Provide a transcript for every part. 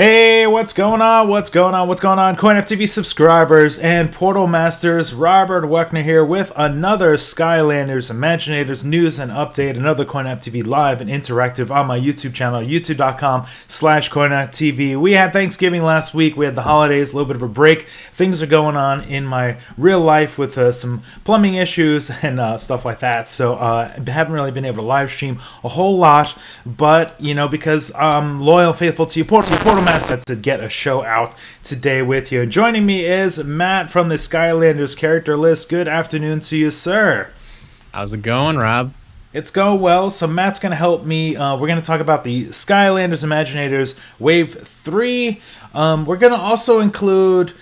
Hey, what's going on? What's going on? What's going on? CoinOpTV subscribers and Portal Masters, Robert Weckner here with another Skylanders Imaginators news and update, another CoinOpTV live and interactive on my YouTube channel, youtube.com/CoinOpTV. We had Thanksgiving last week. We had the holidays, a little bit of a break. Things are going on in my real life with some plumbing issues and stuff like that. So I haven't really been able to live stream a whole lot, but, you know, because I'm loyal, faithful to you, Portal Masters, to get a show out today with you. Joining me is Matt from the Skylanders character list. Good afternoon to you, sir. How's it going, Rob? It's going well. So Matt's going to help me. We're going to talk about the Skylanders Imaginators Wave 3. We're going to also include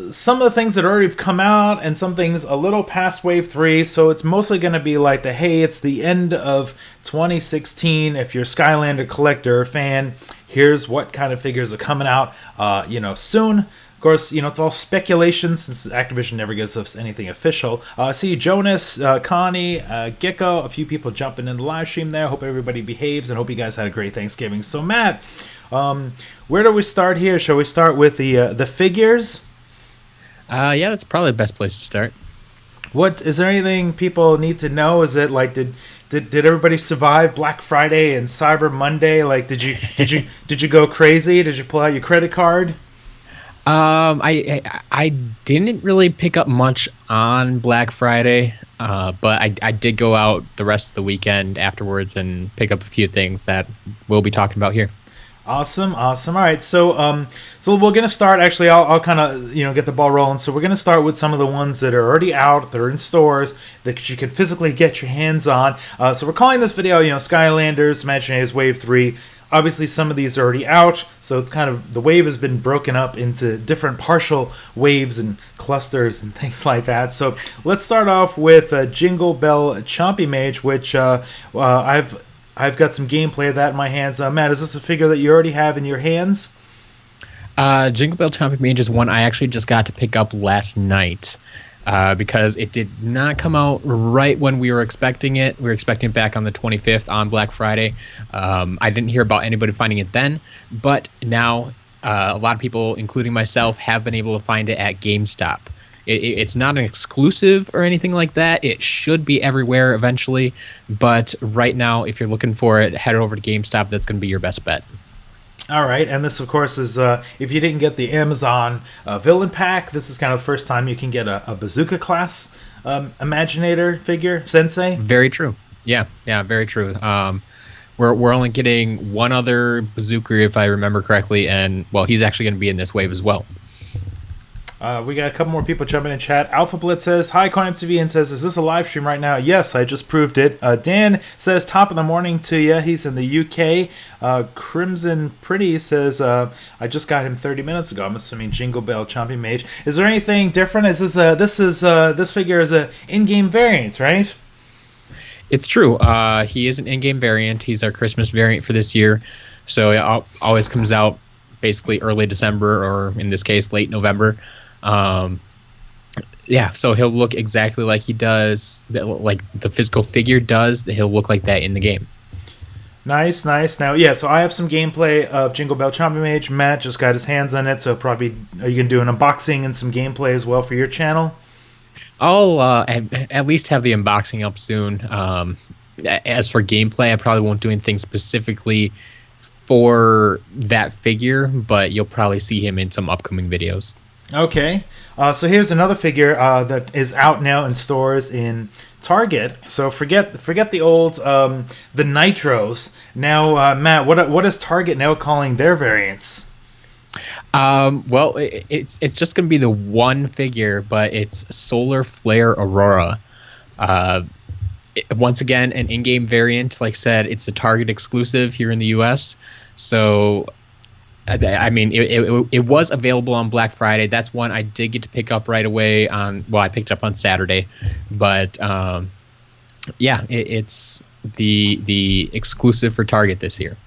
some of the things that already have come out and some things a little past Wave 3, so it's mostly going to be like the, hey, it's the end of 2016. If you're a Skylander collector or fan, here's what kind of figures are coming out, soon. Of course, it's all speculation since Activision never gives us anything official. I see Jonas, Connie, Gecko, a few people jumping in the live stream there. Hope everybody behaves and hope you guys had a great Thanksgiving. So, Matt, where do we start here? Shall we start with the figures? Yeah, that's probably the best place to start. What is there anything people need to know? Is it like did everybody survive Black Friday and Cyber Monday? Like did you go crazy? Did you pull out your credit card? I didn't really pick up much on Black Friday, but I did go out the rest of the weekend afterwards and pick up a few things that we'll be talking about here. Awesome. All right, so we're gonna start. Actually, I'll kind of get the ball rolling. So we're gonna start with some of the ones that are already out, that are in stores, that you can physically get your hands on. So we're calling this video, Skylanders Imaginators Wave 3. Obviously, some of these are already out, so it's kind of the wave has been broken up into different partial waves and clusters and things like that. So let's start off with Jingle Bell Chompy Mage, which I've got some gameplay of that in my hands. Matt, is this a figure that you already have in your hands? Jingle Bell Chompy Mage is one I actually just got to pick up last night because it did not come out right when we were expecting it. We were expecting it back on the 25th on Black Friday. I didn't hear about anybody finding it then, but now a lot of people, including myself, have been able to find it at GameStop. It's not an exclusive or anything like that. It should be everywhere eventually. But right now, if you're looking for it, head over to GameStop. That's going to be your best bet. All right. And this, of course, is if you didn't get the Amazon Villain Pack, this is kind of the first time you can get a Bazooka class Imaginator figure, Sensei. Very true. Yeah, very true. We're only getting one other Bazooka, if I remember correctly. And, well, he's actually going to be in this wave as well. We got a couple more people jumping in chat. Alpha Blitz says, hi, CoinOpTV, and says, is this a live stream right now? Yes, I just proved it. Dan says, top of the morning to you. He's in the UK. Crimson Pretty says, I just got him 30 minutes ago. I'm assuming Jingle Bell Chompy Mage. Is there anything different? Is this figure is a in-game variant, right? It's true. He is an in-game variant. He's our Christmas variant for this year. So it always comes out basically early December, or in this case, late November. So he'll look exactly like he does, like the physical figure does. He'll look like that in the game. Nice. Now, yeah, so I have some gameplay of Jingle Bell Chompy Mage. Matt just got his hands on it, so probably are you going to do an unboxing and some gameplay as well for your channel? I'll at least have the unboxing up soon. As for gameplay, I probably won't do anything specifically for that figure, but you'll probably see him in some upcoming videos. Okay, so here's another figure that is out now in stores in Target. So forget the old the Nitros. Now, Matt, what is Target now calling their variants? Well, it's just going to be the one figure, but it's Solar Flare Aurora. Once again, an in-game variant. Like I said, it's a Target exclusive here in the U.S. So, I mean, it was available on Black Friday. That's one I did get to pick up right away on. Well, I picked it up on Saturday, but it's the exclusive for Target this year.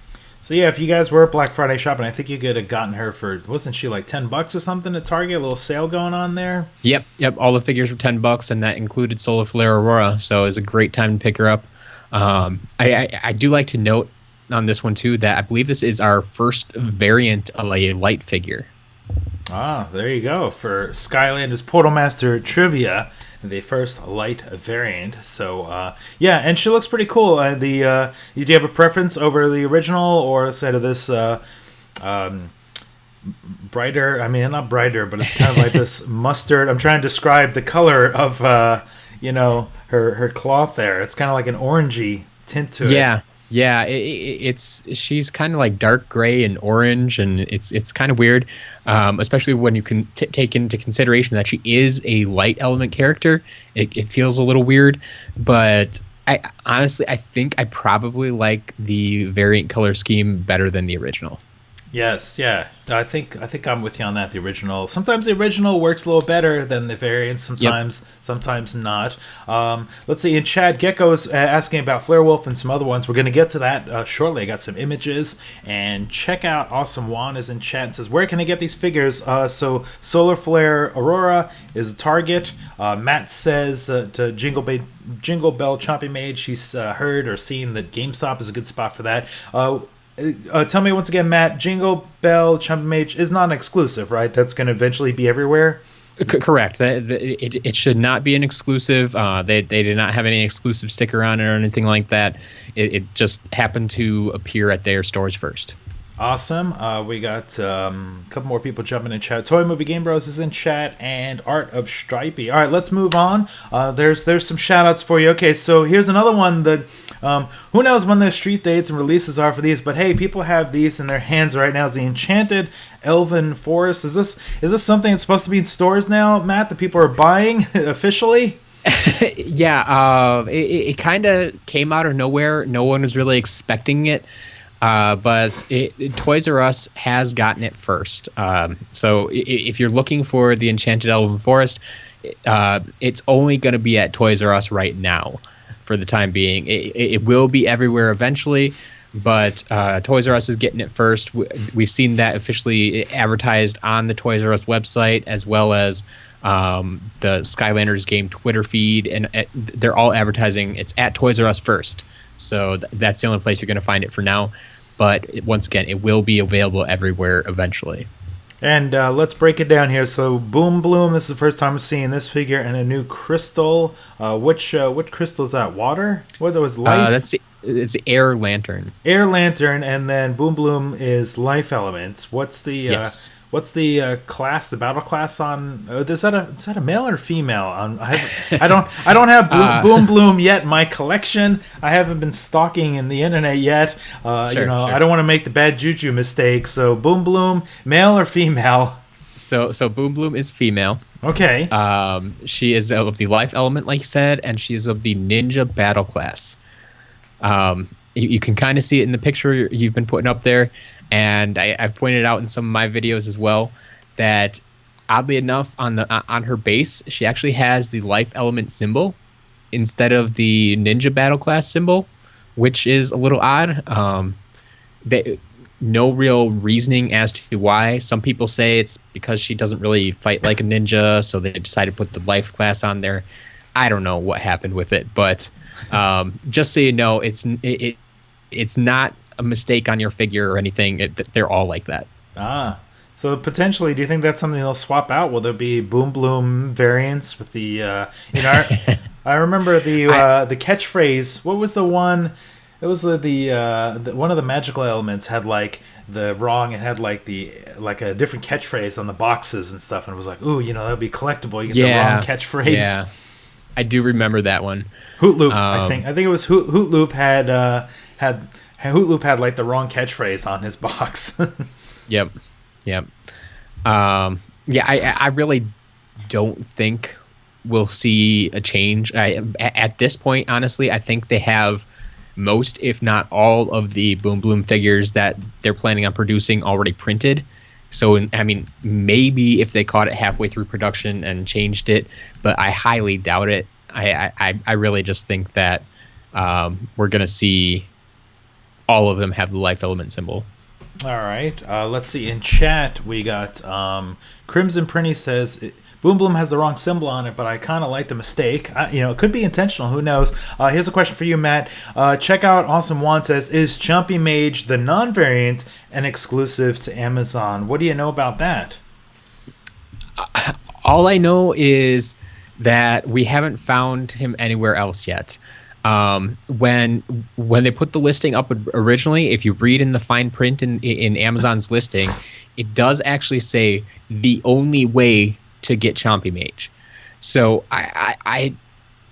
So yeah, if you guys were Black Friday shopping, I think you could have gotten her for, wasn't she like $10 or something at Target? A little sale going on there. Yep. All the figures were $10, and that included Solar Flare Aurora. So it was a great time to pick her up. I do like to note on this one too that I believe this is our first variant of a light figure. Ah, there you go. For Skylanders Portal Master Trivia, the first light variant. So, yeah, and she looks pretty cool. Do you have a preference over the original or instead of this brighter? I mean, not brighter, but it's kind of like this mustard. I'm trying to describe the color of, her cloth there. It's kind of like an orangey tint to it. Yeah, she's kind of like dark gray and orange, and it's kind of weird, especially when you can take into consideration that she is a light element character. It feels a little weird, but I honestly think I probably like the variant color scheme better than the original. Yes, yeah. I think I'm with you on that. The original. Sometimes the original works a little better than the variant. Sometimes not. Let's see. In chat, Gecko's asking about Flare Wolf and some other ones. We're going to get to that shortly. I got some images. And check out Awesome Juan is in chat and says, where can I get these figures? So Solar Flare Aurora is a target. Matt says to Jingle Bell Chompy Mage, she's heard or seen that GameStop is a good spot for that. Tell me once again, Matt, Jingle Bell Jumpy Mage is not an exclusive, right? That's going to eventually be everywhere? Correct. It should not be an exclusive. They did not have any exclusive sticker on it or anything like that. It just happened to appear at their stores first. Awesome. We got a couple more people jumping in chat. Toy Movie Game Bros is in chat, and Art of Stripey. All right, let's move on. There's some shout outs for you. Okay, so here's another one that who knows when the street dates and releases are for these, but hey, people have these in their hands right now. Is the Enchanted Elf Forest. Is this something that's supposed to be in stores now, Matt, that people are buying officially? Yeah, it kind of came out of nowhere. No one was really expecting it. But Toys R Us has gotten it first. So if you're looking for the Enchanted Elf Forest, it's only going to be at Toys R Us right now for the time being. It will be everywhere eventually, but Toys R Us is getting it first. We've seen that officially advertised on the Toys R Us website, as well as the Skylanders game Twitter feed, and they're all advertising it's at Toys R Us first. So that's the only place you're going to find it for now. But once again, it will be available everywhere eventually. And let's break it down here. So Boom Bloom, this is the first time I'm seeing this figure, and a new crystal. Which crystal is that? Water? What was life? It's Air Lantern. Air Lantern, and then Boom Bloom is life elements. What's the yes. What's the class, the battle class on? Is that a male or female? I don't have Boom Bloom yet in my collection. I haven't been stalking in the internet yet. Sure. I don't want to make the bad Juju mistake. So Boom Bloom, male or female? So Boom Bloom is female. Okay. She is of the life element, like you said, and she is of the ninja battle class. You can kind of see it in the picture you've been putting up there. And I've pointed out in some of my videos as well that, oddly enough, on her base, she actually has the life element symbol instead of the ninja battle class symbol, which is a little odd. No real reasoning as to why. Some people say it's because she doesn't really fight like a ninja, so they decided to put the life class on there. I don't know what happened with it, but just so you know, it's not a mistake on your figure or anything. They're all like that. So potentially, do you think that's something they'll swap out? Will there be Boom Bloom variants with the? I remember the catchphrase. What was the one? It was the one of the magical elements had like the wrong. It had like a different catchphrase on the boxes and stuff, and it was like, ooh, that'd be collectible. You get the wrong catchphrase. Yeah, I do remember that one. Hoot Loop. I think it was Hoot Loop had Hoot Loop had like the wrong catchphrase on his box. Yep. I really don't think we'll see a change. At this point, honestly, I think they have most, if not all, of the Boom Bloom figures that they're planning on producing already printed. So, I mean, maybe if they caught it halfway through production and changed it, but I highly doubt it. I really just think that we're going to see all of them have the life element symbol. All right. Let's see. In chat, we got Crimson Prinny says Boom Bloom has the wrong symbol on it, but I kind of like the mistake. It could be intentional. Who knows? Here's a question for you, Matt. Check out Awesome One says, is Chompy Mage the non-variant and exclusive to Amazon? What do you know about that? All I know is that we haven't found him anywhere else yet. When they put the listing up originally, if you read in the fine print in Amazon's listing, it does actually say the only way to get Chompy Mage. So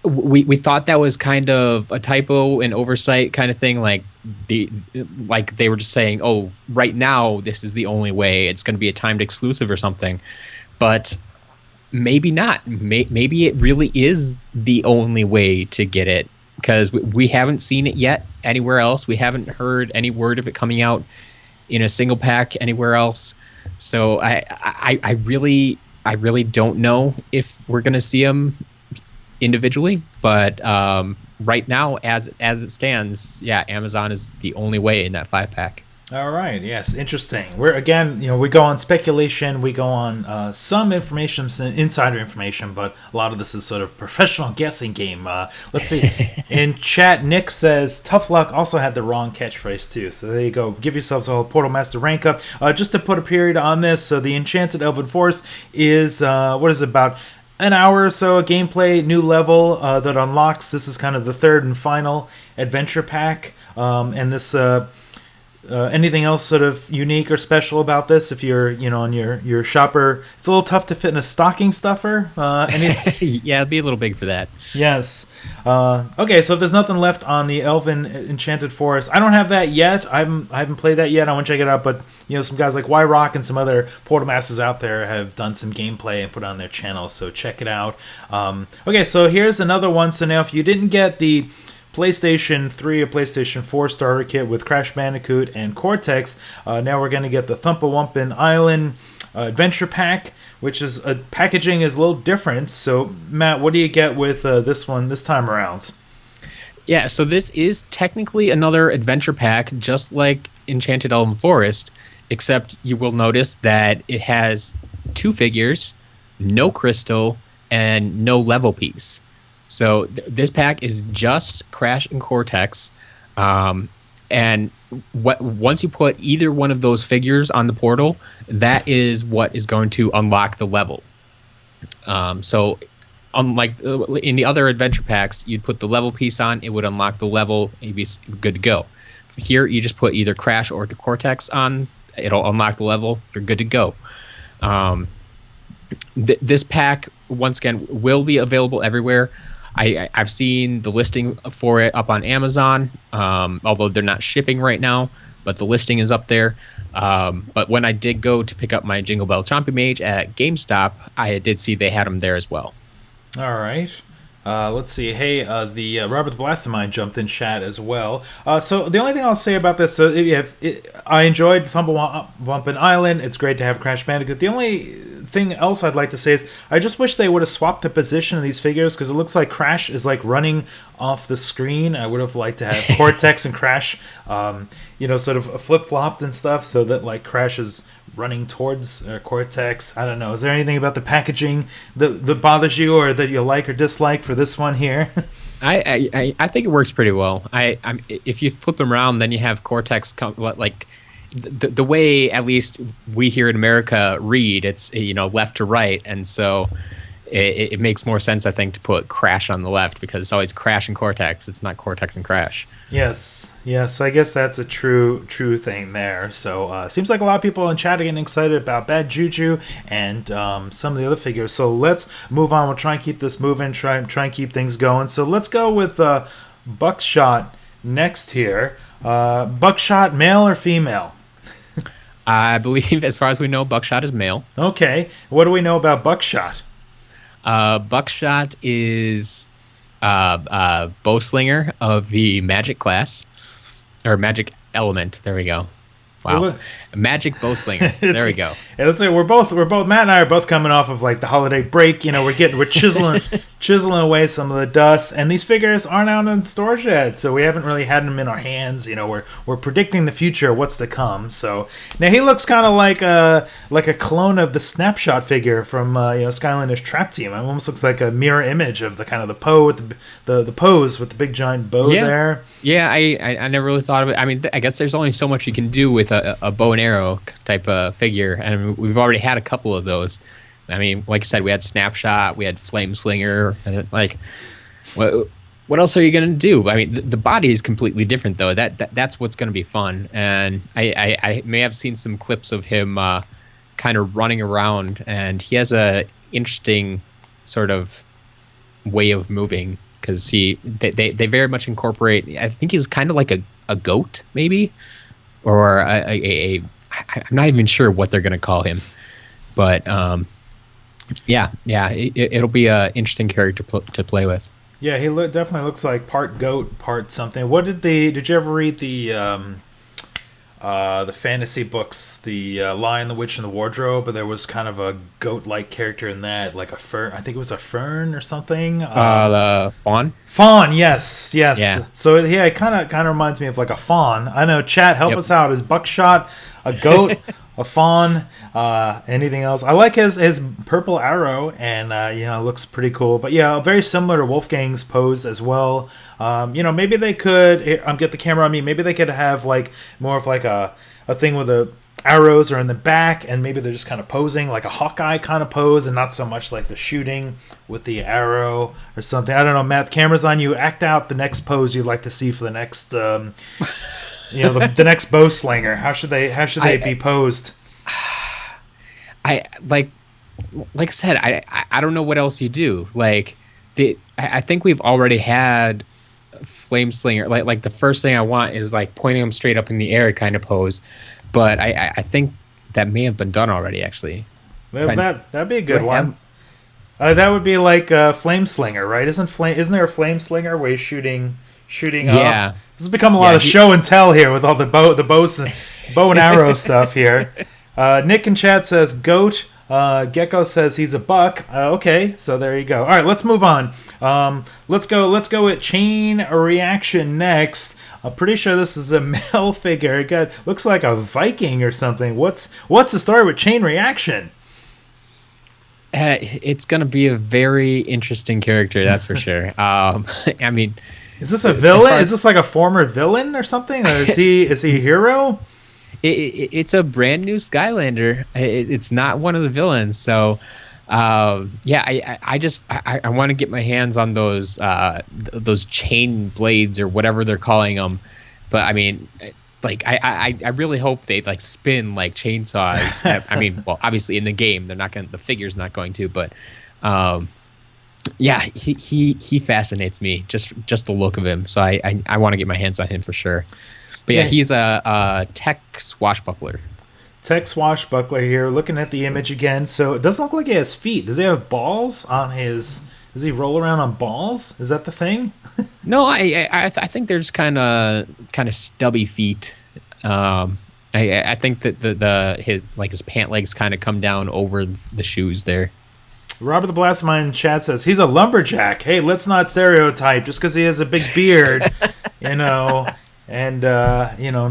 we thought that was kind of a typo, an oversight kind of thing. Like they were just saying, oh, right now this is the only way. It's going to be a timed exclusive or something, but maybe not. Maybe it really is the only way to get it, because we haven't seen it yet anywhere else. We haven't heard any word of it coming out in a single pack anywhere else. So I really don't know if we're going to see them individually, but right now, as it stands, yeah, Amazon is the only way in that 5-pack. All right. Yes. Interesting. We go on speculation. We go on some information, some insider information, but a lot of this is sort of professional guessing game. Let's see. In chat, Nick says, tough luck also had the wrong catchphrase too. So there you go. Give yourselves a Portal Master rank up. Just to put a period on this. So the Enchanted Elf Forest is, about an hour or so of gameplay, new level that unlocks. This is kind of the third and final adventure pack. And this... anything else sort of unique or special about this? If you're, on your shopper, it's a little tough to fit in a stocking stuffer. Yeah, it'd be a little big for that. Yes. Okay, so if there's nothing left on the Elven Enchanted Forest, I don't have that yet. I haven't played that yet. I want to check it out, but some guys like Y-Rock and some other Portal Masters out there have done some gameplay and put it on their channel, so check it out. Okay, so here's another one. So now if you didn't get the PlayStation 3 or PlayStation 4 starter kit with Crash Bandicoot and Cortex, now we're going to get the Thumpawumpin' Island Adventure Pack, which is packaging is a little different. So Matt, what do you get with this one this time around? Yeah, so this is technically another adventure pack, just like Enchanted Elf Forest, except you will notice that it has 2 figures, no crystal, and no level piece. So this pack is just Crash and Cortex, and once you put either one of those figures on the portal, that is what is going to unlock the level. So unlike in the other adventure packs, you'd put the level piece on, it would unlock the level, and you'd be good to go. Here, you just put either Crash or the Cortex on, it'll unlock the level, you're good to go. This pack, once again, will be available everywhere. I've seen the listing for it up on Amazon, although they're not shipping right now, but the listing is up there. But when I did go to pick up my Jingle Bell Chompy Mage at GameStop, I did see they had them there as well. All right. Let's see. Hey, the Robert the Blastamine jumped in chat as well. So the only thing I'll say about this, I enjoyed Thumpawumpin' Island. It's great to have Crash Bandicoot. The only thing else I'd like to say is I just wish they would have swapped the position of these figures, because it looks like Crash is like running off the screen. I would have liked to have Cortex and Crash, sort of flip-flopped and stuff, so that like Crash is running towards Cortex. I don't know. Is there anything about the packaging that bothers you or that you like or dislike for this one here? I think it works pretty well. If you flip them around, then you have Cortex like the way at least we here in America read. It's left to right, and so it makes more sense, I think, to put Crash on the left, because it's always Crash and Cortex. It's not Cortex and Crash. Yes. I guess that's a true thing there. So seems like a lot of people in chat are getting excited about that Juju and some of the other figures. So let's move on. We'll try and keep this moving. Try and keep things going. So let's go with Buckshot next here. Buckshot, male or female? I believe, as far as we know, Buckshot is male. Okay. What do we know about Buckshot? Buckshot is bowslinger of the magic class, or magic element. There we go. Wow, magic bowslinger. There we go. Yeah, let's say we're both Matt and I are both coming off of like the holiday break. We're chiseling chiseling away some of the dust. And these figures aren't out in storage yet, so we haven't really had them in our hands. You know, we're predicting the future, what's to come. So now he looks kind of like a clone of the Snapshot figure from Skylanders Trap Team. It almost looks like a mirror image of the kind of the with the pose with the big giant bow there. Yeah, I never really thought of it. I mean, I guess there's only so much you can do with a bow and arrow type of figure, and we've already had a couple of those. I mean, like I said, we had Snapshot, we had Flame Slinger, and like, what else are you gonna do? I mean, the body is completely different though. That's what's gonna be fun. And I may have seen some clips of him kind of running around, and he has a interesting sort of way of moving because they very much incorporate. I think he's kind of like a goat maybe, or I'm not even sure what they're gonna call him, but it'll be an interesting character to play with. Yeah, he definitely looks like part goat, part something. What did you ever read the fantasy books, the Lion, the Witch, and the Wardrobe? But there was kind of a goat-like character in that, like a fern. I think it was a fern or something. The fawn. Fawn, yes. Yeah. So yeah, it kind of reminds me of like a fawn. I know. Chat, help us out. Is Buckshot a goat? A fawn, anything else? I like his purple arrow, and looks pretty cool. But yeah, very similar to Wolfgang's pose as well. Maybe they could get the camera on me. Maybe they could have like more of like a thing with the arrows are in the back, and maybe they're just kind of posing like a Hawkeye kind of pose, and not so much like the shooting with the arrow or something. I don't know, Matt. Camera's on you. Act out the next pose you'd like to see for the next. The next bow slinger. How should they be posed? I like I said, I don't know what else you do. Like I think we've already had Flame Slinger. Like the first thing I want is like pointing them straight up in the air kind of pose. But I think that may have been done already actually. That'd be a good one. That would be like Flame Slinger, right? Isn't there a Flame Slinger where he's shooting off? This has become a lot of show and tell here with all the bow and arrow stuff here. Nick in chat says goat. Gecko says he's a buck. Okay, so there you go. All right, let's move on. Let's go with Chain Reaction next. I'm pretty sure this is a male figure. It looks like a Viking or something. What's the story with Chain Reaction? It's gonna be a very interesting character, that's for sure. I mean. Is this a villain? Is this like a former villain or something? Or is he a hero? It's a brand new Skylander. It's not one of the villains. So, I want to get my hands on those chain blades or whatever they're calling them. But I mean, like I really hope they like spin like chainsaws. I mean, well, obviously in the game the figure's not going to, but. Yeah, he fascinates me, just the look of him. So I want to get my hands on him for sure. But yeah, he's a tech swashbuckler. Tech swashbuckler here. Looking at the image again, so it doesn't look like he has feet. Does he have balls on his? Does he roll around on balls? Is that the thing? No, I think they're just kind of stubby feet. I think that his pant legs kind of come down over the shoes there. Robert the Blastmine in chat says he's a lumberjack. Hey, let's not stereotype just because he has a big beard, and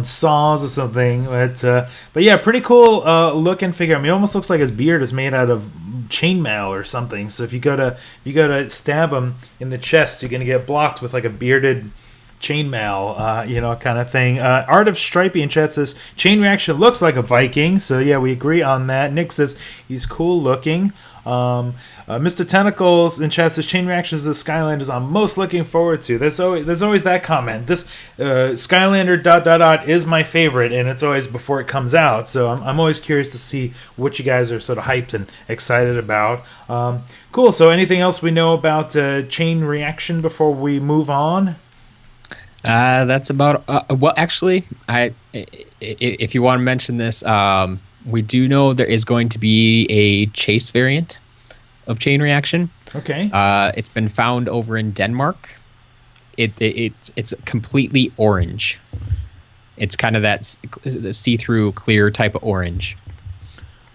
saws or something. But yeah, pretty cool looking figure. I mean, it almost looks like his beard is made out of chainmail or something. So if you go to stab him in the chest, you're gonna get blocked with like a bearded chainmail, kind of thing. Art of Stripey in chat says Chain Reaction looks like a Viking. So yeah, we agree on that. Nick says he's cool looking. Mr. Tentacles in chat says Chain Reaction is the Skylanders I'm most looking forward to. There's always that comment. This Skylander ... is my favorite, and it's always before it comes out. So I'm always curious to see what you guys are sort of hyped and excited about. Cool. So anything else we know about Chain Reaction before we move on? That's about well, actually, if you want to mention this, we do know there is going to be a chase variant of Chain Reaction. Okay. It's been found over in Denmark. It's completely orange. It's kind of that see-through, clear type of orange.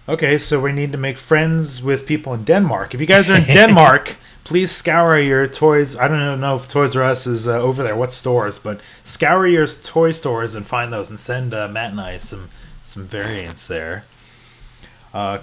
Okay, so we need to make friends with people in Denmark. If you guys are in Denmark, please scour your toys. I don't know if Toys R Us is over there, what stores, but scour your toy stores and find those and send Matt and I some variants there.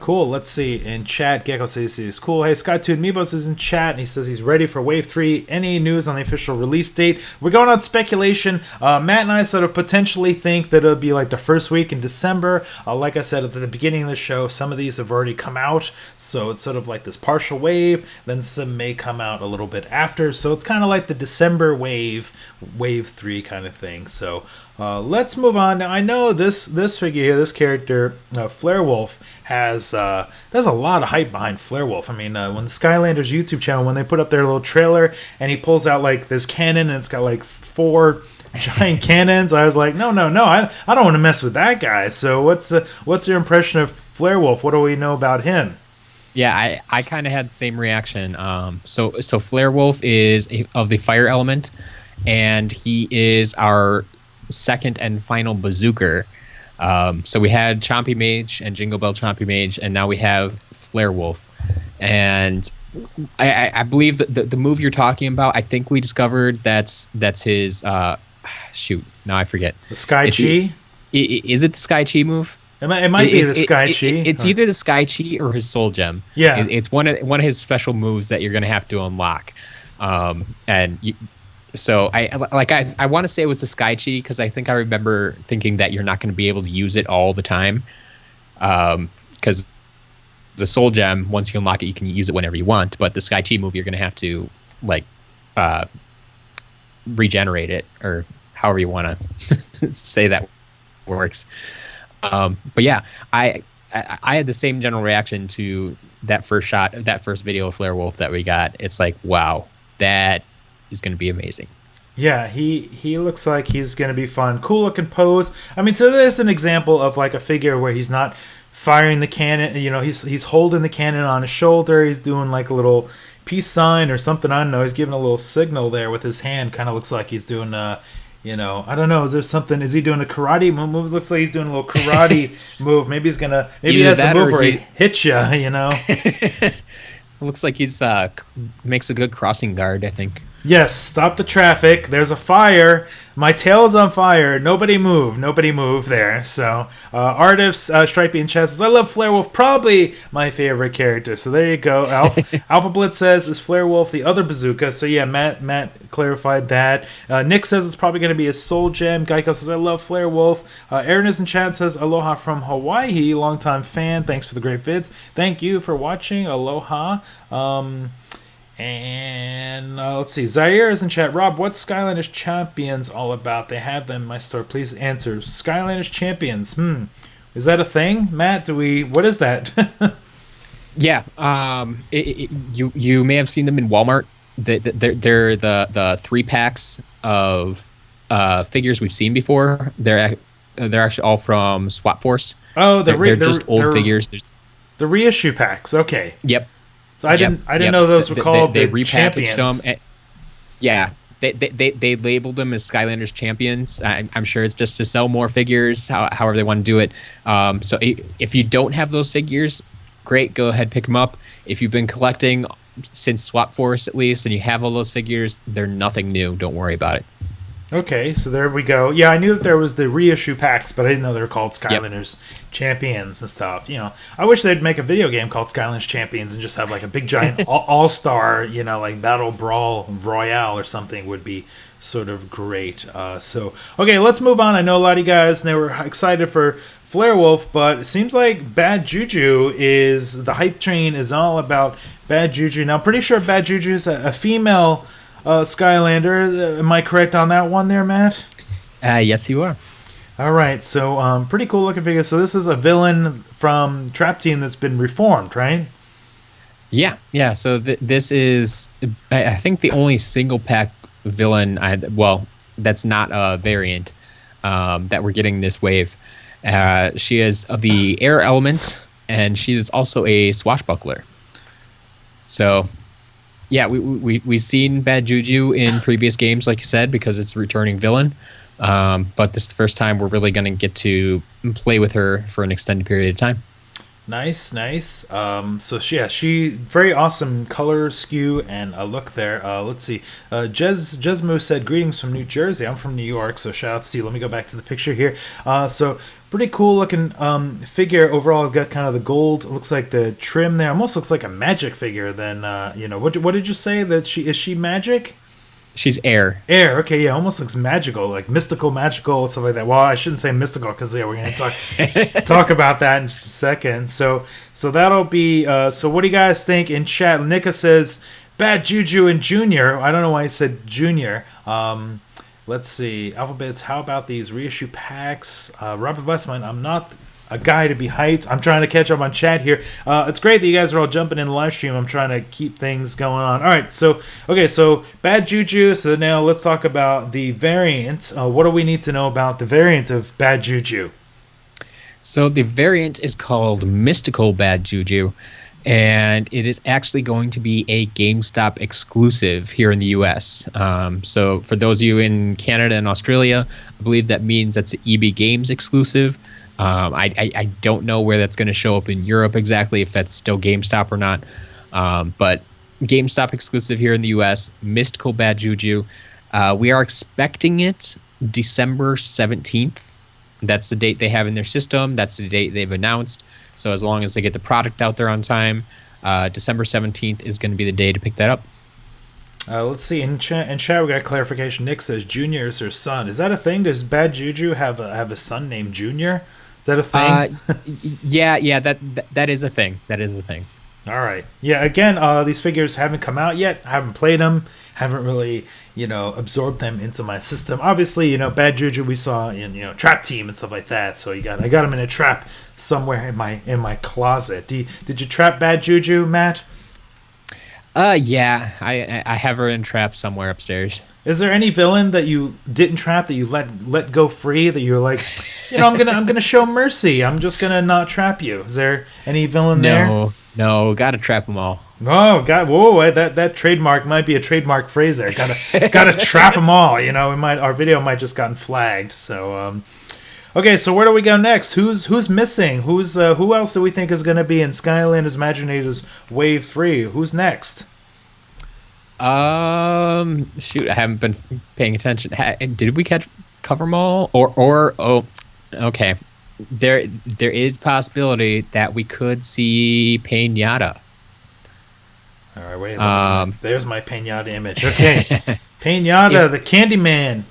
Cool. Let's see. In chat, Gecko says he's cool. Hey, Skytune Meebos is in chat, and he says he's ready for Wave 3. Any news on the official release date? We're going on speculation. Matt and I sort of potentially think that it'll be like the first week in December. Like I said at the beginning of the show, some of these have already come out, so it's sort of like this partial wave. Then some may come out a little bit after, so it's kind of like the December wave 3 kind of thing. So let's move on. Now, I know this figure here, this character, Flarewolf, has there's a lot of hype behind Flarewolf. I mean, when the Skylanders YouTube channel, when they put up their little trailer and he pulls out like this cannon and it's got like 4 giant cannons, I was like, no, I don't want to mess with that guy. So what's your impression of Flarewolf? What do we know about him? Yeah, I kind of had the same reaction. So Flarewolf is of the fire element, and he is our second and final bazooker. So we had Chompy Mage and Jingle Bell Chompy Mage, and now we have Flarewolf. And I believe that the move you're talking about, I think we discovered that's his shoot. Now I forget. The Sky Chi? Is it the Sky Chi move? It might be the Sky Chi. It's either the Sky Chi or his Soul Gem. Yeah, it's one of his special moves that you're gonna have to unlock. So I want to say it was the Sky Chi, because I think I remember thinking that you're not going to be able to use it all the time, because the Soul Gem, once you unlock it, you can use it whenever you want. But the Sky Chi move, you're going to have to regenerate it, or however you want to say that works. But yeah, I had the same general reaction to that first shot, that first video of Flarewolf that we got. It's like, wow, that is going to be amazing. Yeah, he looks like he's going to be fun. Cool looking pose. I mean, so there's an example of like a figure where he's not firing the cannon. You know, he's holding the cannon on his shoulder. He's doing like a little peace sign or something. I don't know. He's giving a little signal there with his hand. Kind of looks like he's doing you know, I don't know. Is there something? Is he doing a karate move? Looks like he's doing a little karate move. Maybe he's gonna. Maybe he has a move where he hits you. You know. It looks like he's makes a good crossing guard, I think. Yes, stop the traffic. There's a fire. My tail is on fire. Nobody move. Nobody move there. So, Artifs, Stripey and Chess says, I love Flarewolf. Probably my favorite character. So there you go. Alpha Blitz says, is Flarewolf the other bazooka? So yeah, Matt clarified that. Nick says it's probably going to be a Soul Gem. Geico says, I love Flarewolf. Aaron is in chat, says, aloha from Hawaii. Longtime fan. Thanks for the great vids. Thank you for watching. Aloha. And let's see. Zaire is in chat. Rob, what's Skylanders Champions all about? They have them in my store. Please answer. Skylanders Champions. Is that a thing, Matt? What is that? Yeah. You may have seen them in Walmart. They're the 3 packs of figures we've seen before. They're actually all from Swap Force. Oh, they're just old figures. The reissue packs. Okay. Yep. So I didn't know those were called they the repackaged Champions. them. Yeah, they labeled them as Skylanders Champions. I'm sure it's just to sell more figures, however they want to do it. So if you don't have those figures, great, go ahead, pick them up. If you've been collecting since Swap Force at least, and you have all those figures, they're nothing new. Don't worry about it. Okay, so there we go. Yeah, I knew that there was the reissue packs, but I didn't know they were called Skylanders Champions and stuff. You know, I wish they'd make a video game called Skylanders Champions and just have like a big giant all-star, you know, like Battle Brawl Royale or something would be sort of great. So, okay, let's move on. I know a lot of you guys, they were excited for Flarewolf, but it seems like Bad Juju the hype train is all about Bad Juju. Now, I'm pretty sure Bad Juju is a female Skylander. Am I correct on that one there, Matt? Yes, you are. All right, so pretty cool looking figure. So this is a villain from Trap Team that's been reformed, right? Yeah. So this is, I think, the only single pack villain that's not a variant that we're getting this wave. She is of the air element, and she is also a swashbuckler. So yeah, we've seen Bad Juju in previous games, like you said, because it's a returning villain. But this is the first time we're really going to get to play with her for an extended period of time. Nice, nice. She very awesome color skew and a look there. Let's see. Jesmo said, "Greetings from New Jersey. I'm from New York, so shout out to you." Let me go back to the picture here. So pretty cool looking figure overall. Got kind of the gold. Looks like the trim there almost looks like a magic figure. Then what did you say that she magic? She's air. Air, okay, yeah, almost looks magical, like mystical, magical, stuff like that. Well, I shouldn't say mystical because we're going to talk about that in just a second. So that'll be. So what do you guys think in chat? Nika says Bad Juju and Junior. I don't know why I said Junior. Let's see, Alphabets. How about these reissue packs? Robert Westman. I'm not a guy to be hyped. I'm trying to catch up on chat here. It's great that you guys are all jumping in the live stream. I'm trying to keep things going on. All right, so Bad Juju. So now let's talk about the variant. What do we need to know about the variant of Bad Juju? So the variant is called Mystical Bad Juju, and it is actually going to be a GameStop exclusive here in the U.S. So for those of you in Canada and Australia, I believe that means that's an EB Games exclusive. I don't know where that's going to show up in Europe exactly, if that's still GameStop or not. But GameStop exclusive here in the U.S., Mystical Bad Juju. We are expecting it December 17th. That's the date they have in their system. That's the date they've announced. So as long as they get the product out there on time, December 17th is going to be the day to pick that up. Let's see. In chat, we got clarification. Nick says Junior is her son. Is that a thing? Does Bad Juju have a son named Junior? Is that a thing? Yeah. That is a thing. That is a thing. All right. Yeah. Again, these figures haven't come out yet. I haven't played them. Haven't really, absorbed them into my system. Obviously, Bad Juju we saw in Trap Team and stuff like that. So I got them in a trap somewhere in my closet. Did you trap Bad Juju, Matt? Yeah. I have her in trap somewhere upstairs. Is there any villain that you didn't trap that you let go free that you're like, I'm gonna show mercy. I'm just gonna not trap you. Is there any villain there? No, gotta trap them all. Oh God! Whoa, that trademark might be a trademark phrase there. Gotta trap them all. Our video might just gotten flagged. So, okay. So where do we go next? Who's missing? Who else do we think is gonna be in Skylanders Imaginators Wave 3? Who's next? Shoot, I haven't been paying attention. Did we cover them all? Okay. There is possibility that we could see Pinata. All right, wait. There's my Pinata image. Okay, Pinata, the Candyman.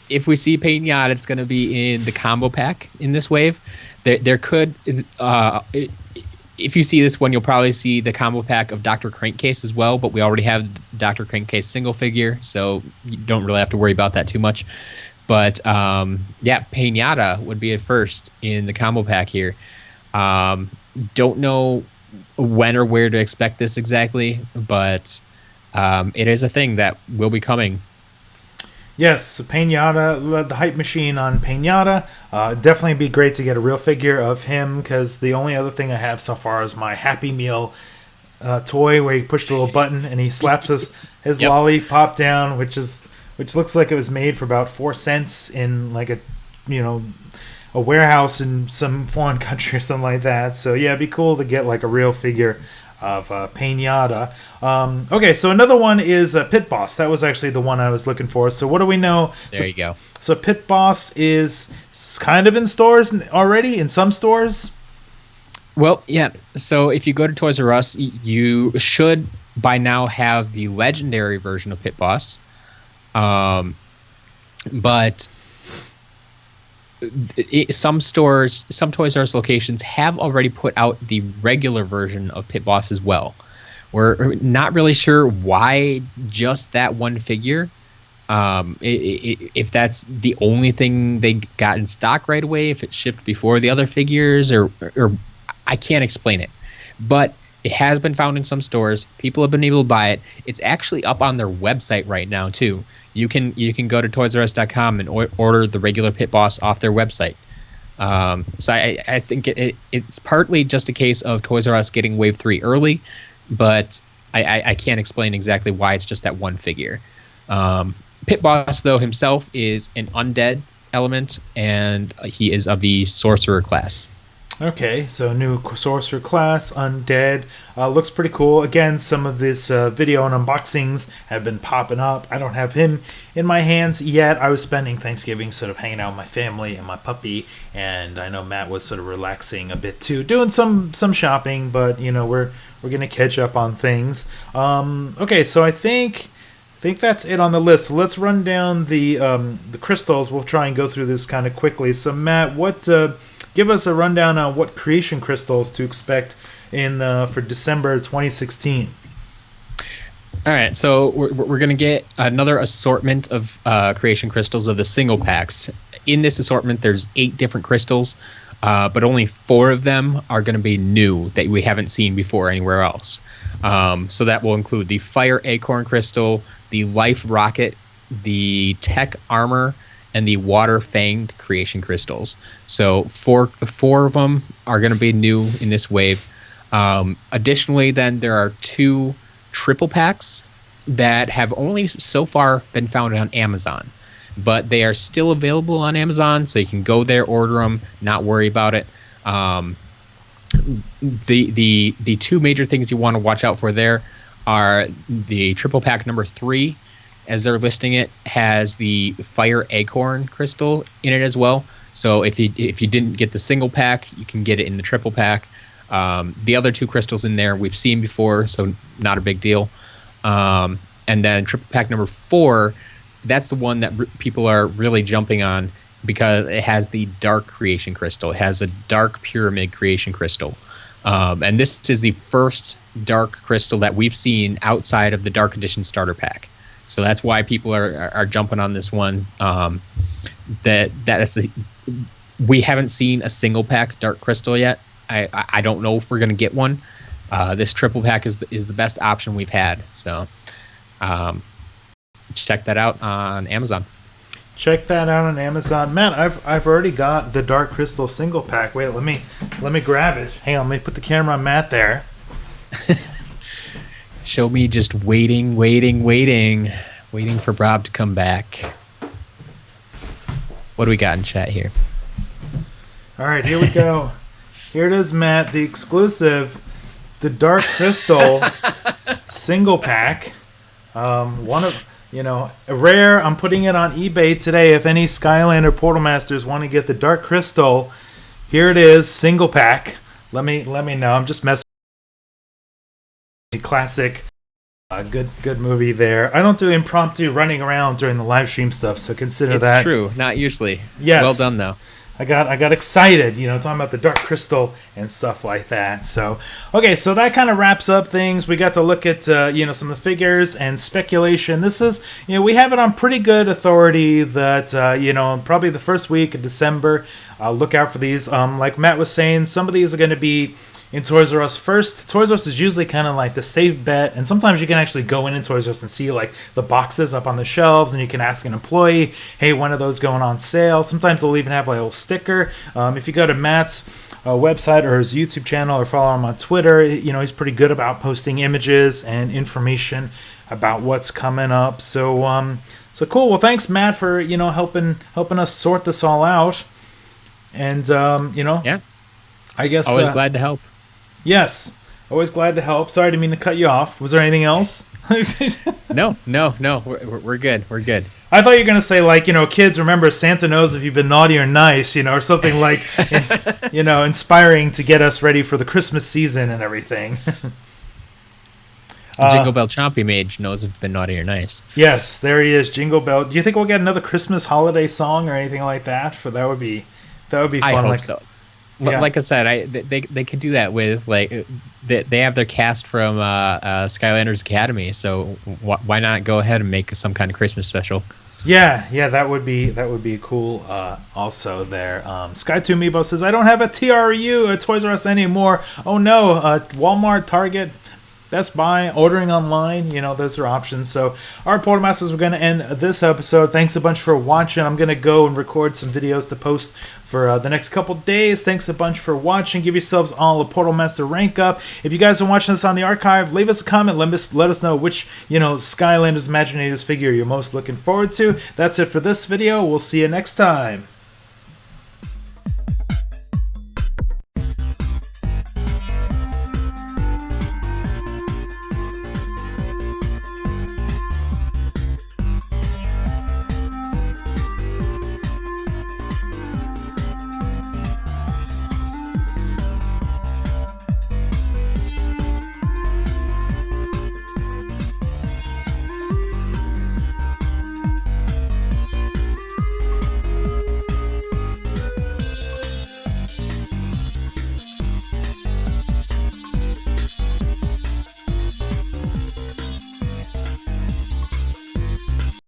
If we see Pinata, it's going to be in the combo pack in this wave. There could, if you see this one, you'll probably see the combo pack of Dr. Crankcase as well. But we already have Dr. Crankcase single figure, so you don't really have to worry about that too much. But Pinata would be at first in the combo pack here. Don't know when or where to expect this exactly, but it is a thing that will be coming. Yes, Pinata, the hype machine on Pinata. Definitely be great to get a real figure of him, because the only other thing I have so far is my Happy Meal toy where you push the little button and he slaps his lollipop down, which looks like it was made for about 4 cents in like a warehouse in some foreign country or something like that. So yeah, it'd be cool to get like a real figure of Pinata. Okay, so another one is Pit Boss. That was actually the one I was looking for. So what do we know? There you go. So Pit Boss is kind of in stores already, in some stores? Well, yeah. So if you go to Toys R Us, you should by now have the legendary version of Pit Boss. But some stores, some Toys R Us locations have already put out the regular version of Pit Boss as well. We're not really sure why just that one figure. If that's the only thing they got in stock right away, if it shipped before the other figures, or I can't explain it. But it has been found in some stores. People have been able to buy it. It's actually up on their website right now too. You can go to ToysRUs.com and order the regular Pit Boss off their website. So I think it's partly just a case of Toys R Us getting Wave 3 early, but I can't explain exactly why it's just that one figure. Pit Boss, though, himself is an undead element, and he is of the Sorcerer class. Okay, so new sorcerer class, undead, looks pretty cool. Again, some of this video and unboxings have been popping up. I don't have him in my hands yet. I was spending Thanksgiving sort of hanging out with my family and my puppy, and I know Matt was sort of relaxing a bit too, doing some shopping. But you know, we're gonna catch up on things. Okay, so I think that's it on the list. So let's run down the crystals. We'll try and go through this kind of quickly. So Matt, what? Give us a rundown on what creation crystals to expect in for December 2016. All right, so we're going to get another assortment of creation crystals of the single packs. In this assortment, there's 8 different crystals, but only 4 of them are going to be new that we haven't seen before anywhere else. So that will include the Fire Acorn Crystal, the Life Rocket, the Tech Armor, and the Water Fanged creation crystals. So four of them are going to be new in this wave. Additionally, then there are 2 triple packs that have only so far been found on Amazon, but they are still available on Amazon, so you can go there, order them, not worry about it. The 2 major things you want to watch out for there are the triple pack number 3, as they're listing it, has the Fire Acorn crystal in it as well. So if you didn't get the single pack, you can get it in the triple pack. The other 2 crystals in there we've seen before, so not a big deal. And then triple pack number 4, that's the one that people are really jumping on because it has the Dark Creation Crystal. It has a Dark Pyramid Creation Crystal. And this is the first Dark Crystal that we've seen outside of the Dark Edition starter pack. So that's why people are jumping on this one. We haven't seen a single pack Dark Crystal yet. I don't know if we're going to get one. This triple pack is the best option we've had. So check that out on Amazon. Check that out on Amazon. Matt, I've already got the Dark Crystal single pack. Wait, let me grab it. Hang on, let me put the camera on Matt there. Show me just waiting for Rob to come back. What do we got in chat here? All right, here we go. Here it is, Matt, the exclusive, the Dark Crystal single pack. One of, a rare. I'm putting it on eBay today. If any Skylander Portal Masters want to get the Dark Crystal, here it is, single pack. Let me know. I'm just messing. Classic, good movie there. I don't do impromptu running around during the live stream stuff, so consider that. It's true, not usually. Yes. Well done, though. I got excited, talking about the Dark Crystal and stuff like that. So, okay, so that kind of wraps up things. We got to look at, some of the figures and speculation. This is, we have it on pretty good authority that, probably the first week of December, look out for these. Like Matt was saying, some of these are going to be in Toys R Us first. Toys R Us is usually kind of like the safe bet, and sometimes you can actually go in Toys R Us and see like the boxes up on the shelves, and you can ask an employee, hey, when are those going on sale? Sometimes they'll even have like a little sticker. If you go to Matt's website or his YouTube channel or follow him on Twitter, he's pretty good about posting images and information about what's coming up. So cool. Well, thanks, Matt, for helping us sort this all out. And yeah, I guess always glad to help. Yes, always glad to help. Sorry, I didn't mean to cut you off. Was there anything else? No. We're good. We're good. I thought you were going to say, like, kids, remember, Santa knows if you've been naughty or nice, or something like, inspiring to get us ready for the Christmas season and everything. Jingle Bell Chompy Mage knows if you've been naughty or nice. Yes, there he is, Jingle Bell. Do you think we'll get another Christmas holiday song or anything like that? That would be fun. I hope so. Yeah. Like I said, they could do that with they have their cast from Skylanders Academy, so why not go ahead and make some kind of Christmas special? Yeah, that would be cool. Also, there, Sky2 Meebo says, I don't have a TRU at Toys R Us anymore. Oh no, Walmart, Target, Best Buy, ordering online, those are options. So, all right, Portal Masters, we're going to end this episode. Thanks a bunch for watching. I'm going to go and record some videos to post for the next couple days. Thanks a bunch for watching. Give yourselves all a Portal Master rank up. If you guys are watching this on the archive, leave us a comment. Let us know which, Skylanders Imaginators figure you're most looking forward to. That's it for this video. We'll see you next time.